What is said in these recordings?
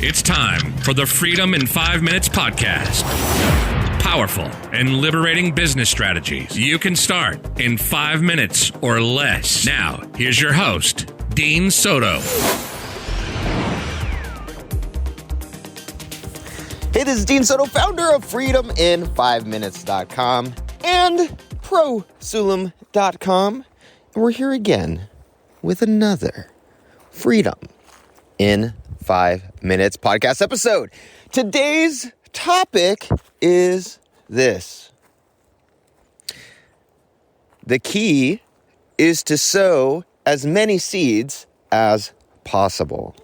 It's time for the Freedom in 5 Minutes podcast. Powerful and liberating business strategies you can start in 5 minutes or less. Now, here's your host, Dean Soto. Hey, this is Dean Soto, founder of freedomin5minutes.com and prosulum.com. And we're here again with another Freedom in 5 Minutes podcast episode. Today's topic is this. The key is to sow as many seeds as possible.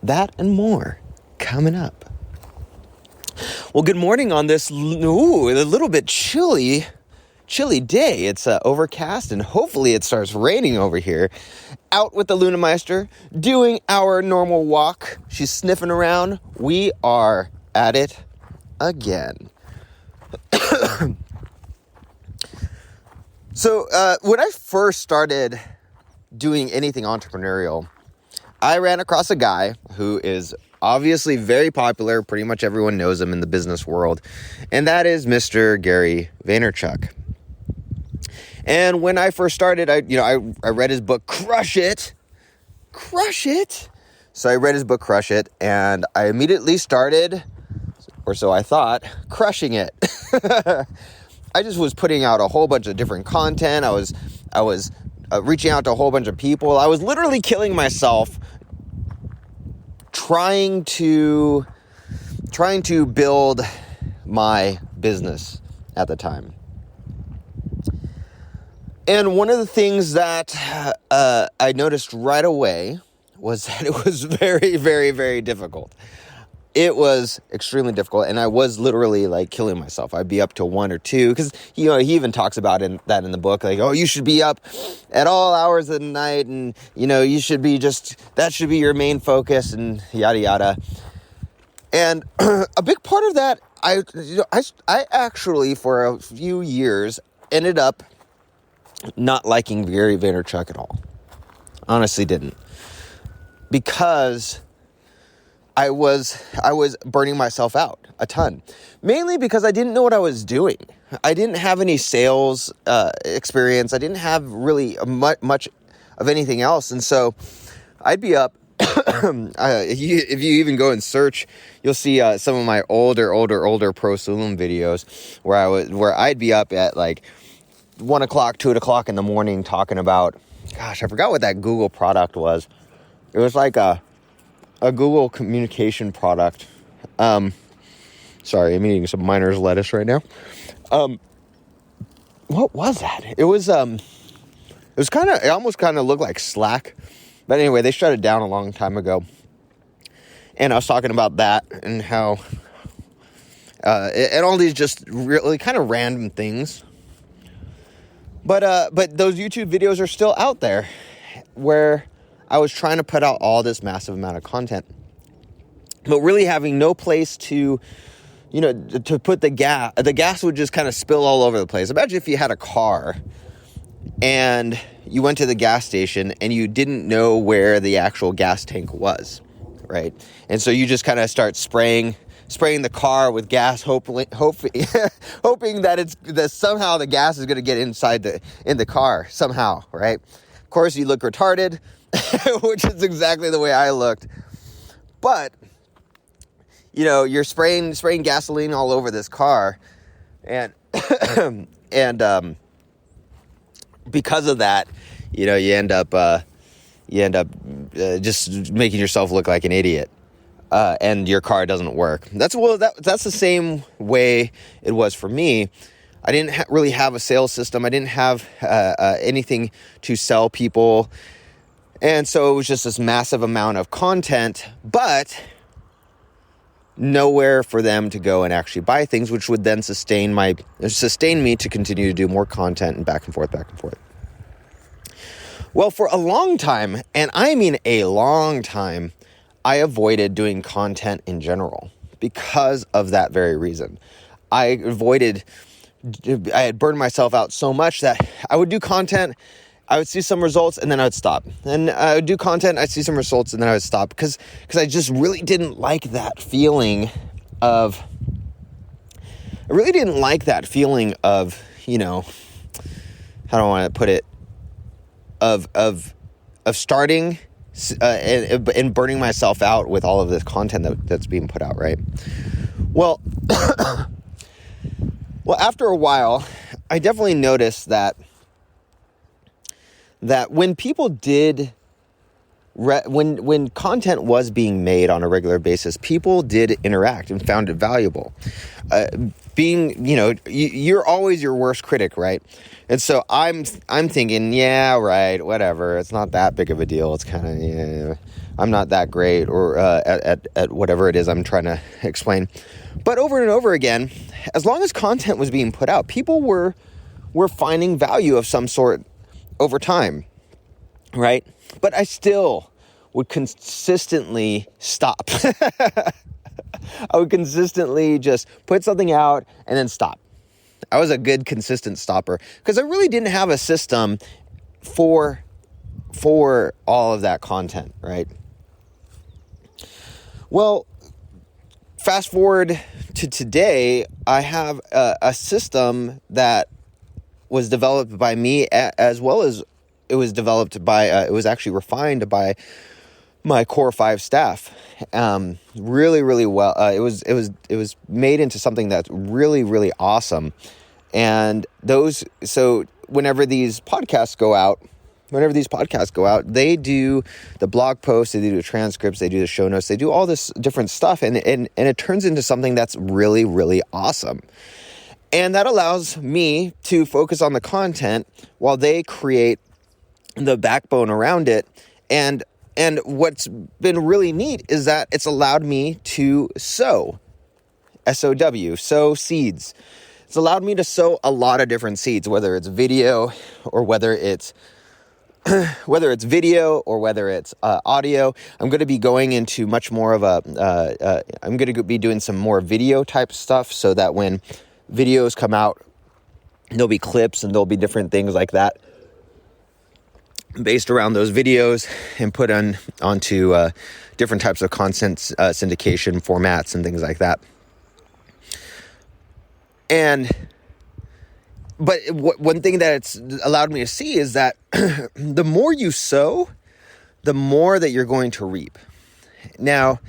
That and more coming up. Well, good morning on this a little bit chilly day. It's overcast and hopefully it starts raining over here. Out with the Luna Meister, doing our normal walk. She's sniffing around. We are at it again. So when I first started doing anything entrepreneurial, I ran across a guy who is obviously very popular. Pretty much everyone knows him in the business world. And that is Mr. Gary Vaynerchuk. And when I first started, I read his book, Crush It. So I read his book, Crush It, and I immediately started, or so I thought, crushing it. I just was putting out a whole bunch of different content. I was reaching out to a whole bunch of people. I was literally killing myself trying to build my business at the time. And one of the things that I noticed right away was that it was very, very, very difficult. It was extremely difficult, and I was literally like killing myself. I'd be up to 1 or 2, because he even talks about that in the book, like, oh, you should be up at all hours of the night, and you should be that should be your main focus, and yada yada. And a big part of that, I actually for a few years ended up not liking Gary Vaynerchuk at all. Honestly didn't. Because I was burning myself out a ton. Mainly because I didn't know what I was doing. I didn't have any sales experience. I didn't have really much of anything else. And so I'd be up. If you even go and search, you'll see some of my older prosulum videos where I'd be up at like 1 o'clock, 2 o'clock in the morning talking about, gosh, I forgot what that Google product was. It was like a Google communication product. Sorry, I'm eating some miner's lettuce right now. What was that? It almost kind of looked like Slack. But anyway, they shut it down a long time ago. And I was talking about that and how, and all these just really kind of random things. But those YouTube videos are still out there where I was trying to put out all this massive amount of content, but really having no place to put the gas. The gas would just kind of spill all over the place. Imagine if you had a car and you went to the gas station and you didn't know where the actual gas tank was, right? And so you just kind of start spraying the car with gas, hoping that somehow the gas is going to get in the car somehow, right? Of course, you look retarded, which is exactly the way I looked. But you're spraying gasoline all over this car, and because of that, you end up just making yourself look like an idiot. And your car doesn't work. That's the same way it was for me. I didn't really have a sales system. I didn't have anything to sell people. And so it was just this massive amount of content, but nowhere for them to go and actually buy things, which would then sustain me to continue to do more content and back and forth. Well, for a long time, and I mean a long time, I avoided doing content in general because of that very reason. I had burned myself out so much that I would do content I would see some results and then I would stop. And I would do content, I'd see some results and then I would stop because I just really didn't like that feeling of, you know, how do I want to put it, of starting and burning myself out with all of this content that's being put out, right? Well, after a while, I definitely noticed that when people did, when content was being made on a regular basis, people did interact and found it valuable. Being, you know, you're always your worst critic, right? And so I'm thinking, yeah, right, whatever. It's not that big of a deal. It's kind of, yeah, I'm not that great, or at whatever it is I'm trying to explain. But over and over again, as long as content was being put out, people were finding value of some sort over time, right? But I still would consistently stop. I would consistently just put something out and then stop. I was a good, consistent stopper because I really didn't have a system for all of that content, right? Well, fast forward to today, I have a system that was developed by me, as well as it was developed by, it was actually refined by my core 5 staff. Really, really well. It was made into something that's really, really awesome. And so whenever these podcasts go out, they do the blog posts, they do the transcripts, they do the show notes, they do all this different stuff, and it turns into something that's really, really awesome. And that allows me to focus on the content while they create the backbone around it. And what's been really neat is that it's allowed me to sow, S-O-W, sow seeds. It's allowed me to sow a lot of different seeds, whether it's video or whether it's video or whether it's audio. I'm going to be going into much more of I'm going to be doing some more video type stuff so that when videos come out, there'll be clips and there'll be different things like that based around those videos and put onto different types of content syndication formats and things like that. But one thing that it's allowed me to see is that the more you sow, the more that you're going to reap. Now,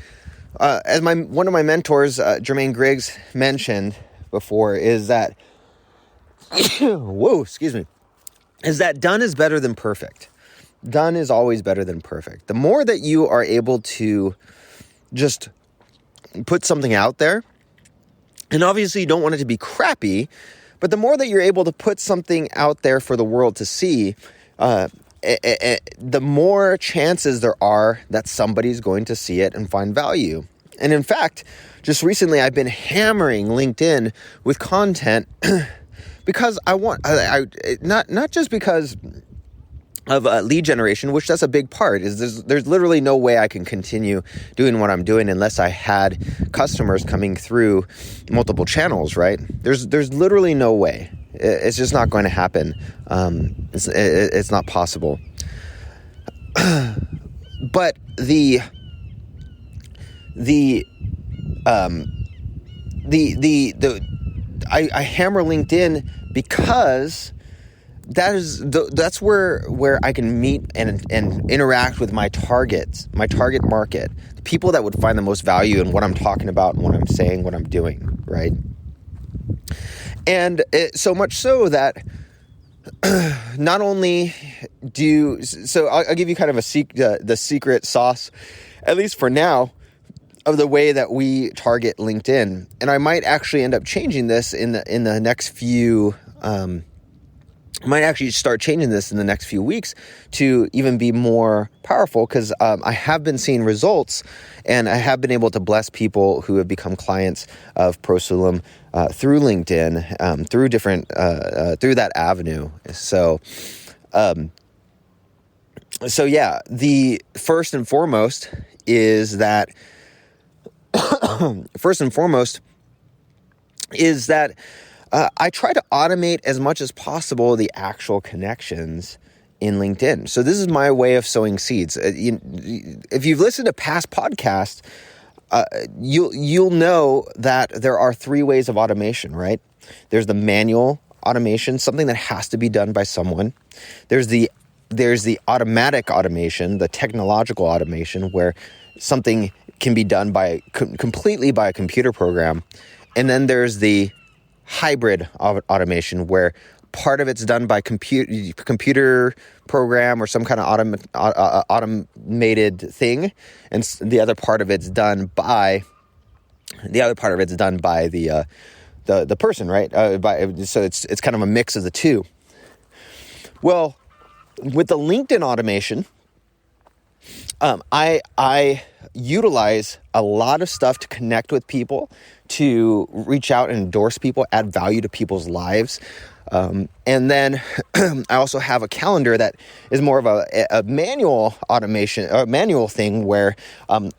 as one of my mentors, Jermaine Griggs, mentioned before, is that is that done is better than perfect. Done is always better than perfect. The more that you are able to just put something out there, and obviously you don't want it to be crappy, but the more that you're able to put something out there for the world to see, the more chances there are that somebody's going to see it and find value. And in fact, just recently I've been hammering LinkedIn with content because I want, not just because of lead generation, which that's a big part. There's literally no way I can continue doing what I'm doing unless I had customers coming through multiple channels, right? There's literally no way. It's just not going to happen. It's not possible. But I hammer LinkedIn because that's where I can meet and interact with my target market, the people that would find the most value in what I'm talking about and what I'm saying, what I'm doing, right? And so much so that not only I'll give you kind of the secret sauce, at least for now, of the way that we target LinkedIn. And I might actually end up changing this in the next few. Might actually start changing this in the next few weeks to even be more powerful, because I have been seeing results and I have been able to bless people who have become clients of Prosulum through LinkedIn, through different through that avenue. So yeah, the first and foremost is that I try to automate as much as possible the actual connections in LinkedIn. So this is my way of sowing seeds. If you've listened to past podcasts, you'll know that there are 3 ways of automation, right? There's the manual automation, something that has to be done by someone. There's the automatic automation, the technological automation, where something can be done completely by a computer program. And then there's the hybrid automation, where part of it's done by computer program or some kind of automated thing, and the other part of it's done by the person, right? So it's kind of a mix of the two. Well, with the LinkedIn automation, I utilize a lot of stuff to connect with people, to reach out and endorse people, add value to people's lives. And then I also have a calendar that is more of a manual automation, a manual thing where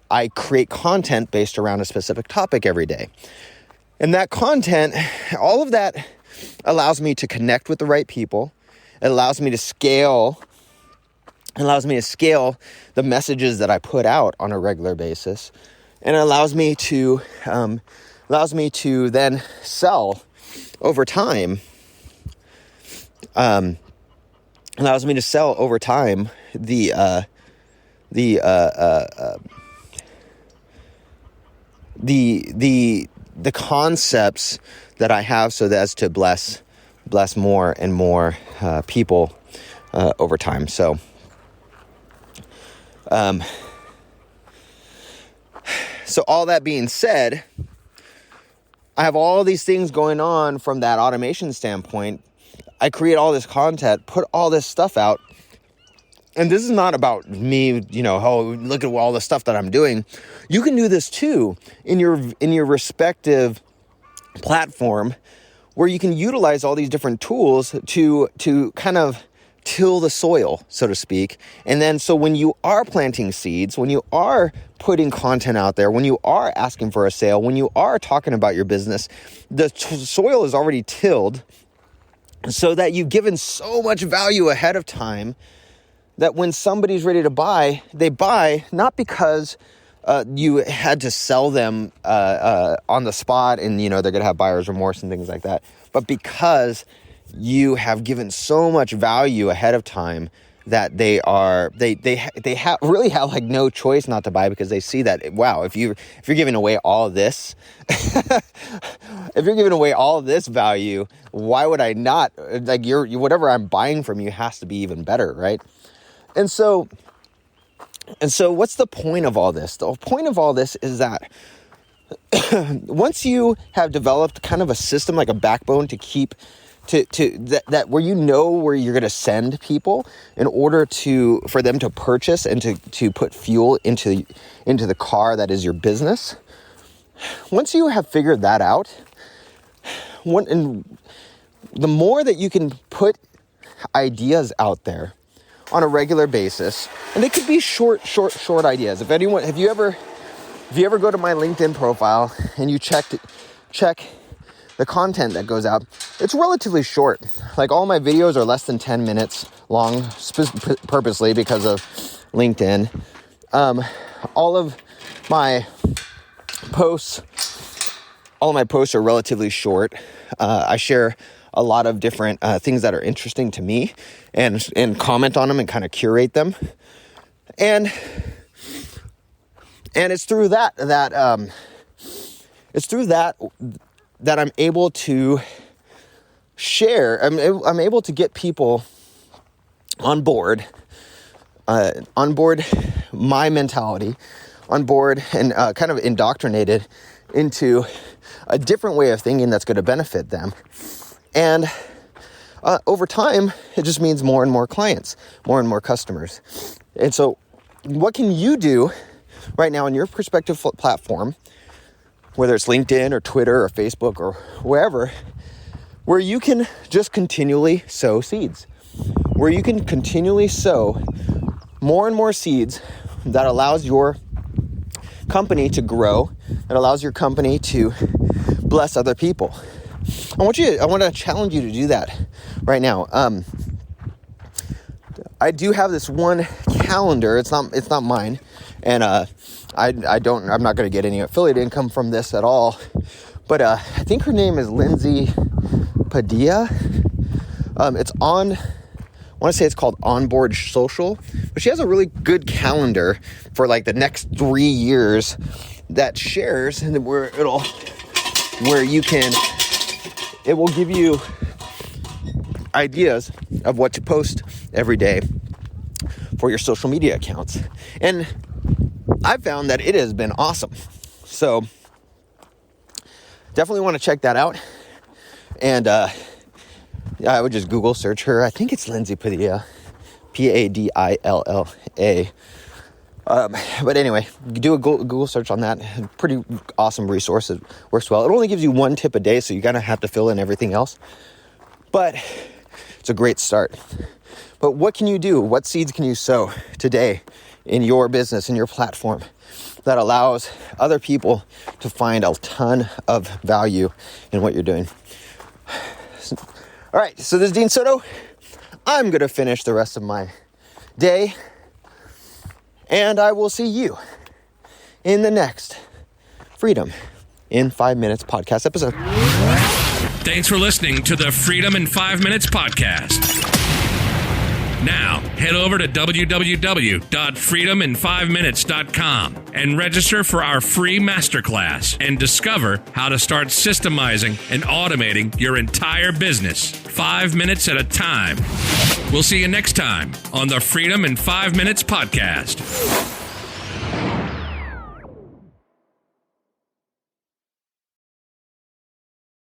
I create content based around a specific topic every day. And that content, all of that allows me to connect with the right people. It allows me to scale the messages that I put out on a regular basis, and it allows me to then sell over time. Allows me to sell over time the concepts that I have, so as to bless more and more people over time. So. So all that being said, I have all these things going on from that automation standpoint. I create all this content, put all this stuff out. And this is not about me, look at all the stuff that I'm doing. You can do this too in your respective platform, where you can utilize all these different tools to kind of till the soil, so to speak. And then so when you are planting seeds, when you are putting content out there, when you are asking for a sale, when you are talking about your business, the soil is already tilled, so that you've given so much value ahead of time that when somebody's ready to buy, they buy not because you had to sell them on the spot and they're going to have buyer's remorse and things like that, but because you have given so much value ahead of time that they really have like no choice not to buy, because they see that, wow, if you're giving away all of this, if you're giving away all of this value, why would I not? Like whatever I'm buying from you has to be even better, right? And so what's the point of all this? The point of all this is that once you have developed kind of a system, like a backbone to keep that where where you're going to send people in order for them to purchase and to put fuel into the car that is your business. Once you have figured that out, and the more that you can put ideas out there on a regular basis, and they could be short ideas. If you ever go to my LinkedIn profile and you check the content that goes out, it's relatively short. Like all my videos are less than 10 minutes long, purposely because of LinkedIn. All of my posts are relatively short. I share a lot of different things that are interesting to me, and comment on them and kind of curate them. And it's through that I'm able to share. I'm able to get people on board my mentality, on board, and kind of indoctrinated into a different way of thinking that's going to benefit them. And over time, it just means more and more clients, more and more customers. And so what can you do right now on your prospective platform, whether it's LinkedIn or Twitter or Facebook or wherever, where you can just continually sow seeds, where you can continually sow more and more seeds that allows your company to grow, that allows your company to bless other people. I want to challenge you to do that right now. I do have this one calendar. It's not mine, and I'm not going to get any affiliate income from this at all. But I think her name is Lindsay Padilla. It's on, I want to say it's called Onboard Social, but she has a really good calendar for like the next 3 years that shares, and it will give you ideas of what to post every day for your social media accounts. And I've found that it has been awesome. So definitely want to check that out. And I would just Google search her. I think it's Lindsay Padilla, Padilla. But anyway, do a Google search on that. Pretty awesome resource. It works well. It only gives you 1 tip a day, so you kind of have to fill in everything else. But it's a great start. But what can you do? What seeds can you sow today in your business, in your platform, that allows other people to find a ton of value in what you're doing? All right, so this is Dean Soto. I'm going to finish the rest of my day, and I will see you in the next Freedom in 5 Minutes podcast episode. Thanks for listening to the Freedom in 5 Minutes podcast. Now, head over to www.freedomin5minutes.com and register for our free masterclass and discover how to start systemizing and automating your entire business 5 minutes at a time. We'll see you next time on the Freedom in 5 Minutes podcast.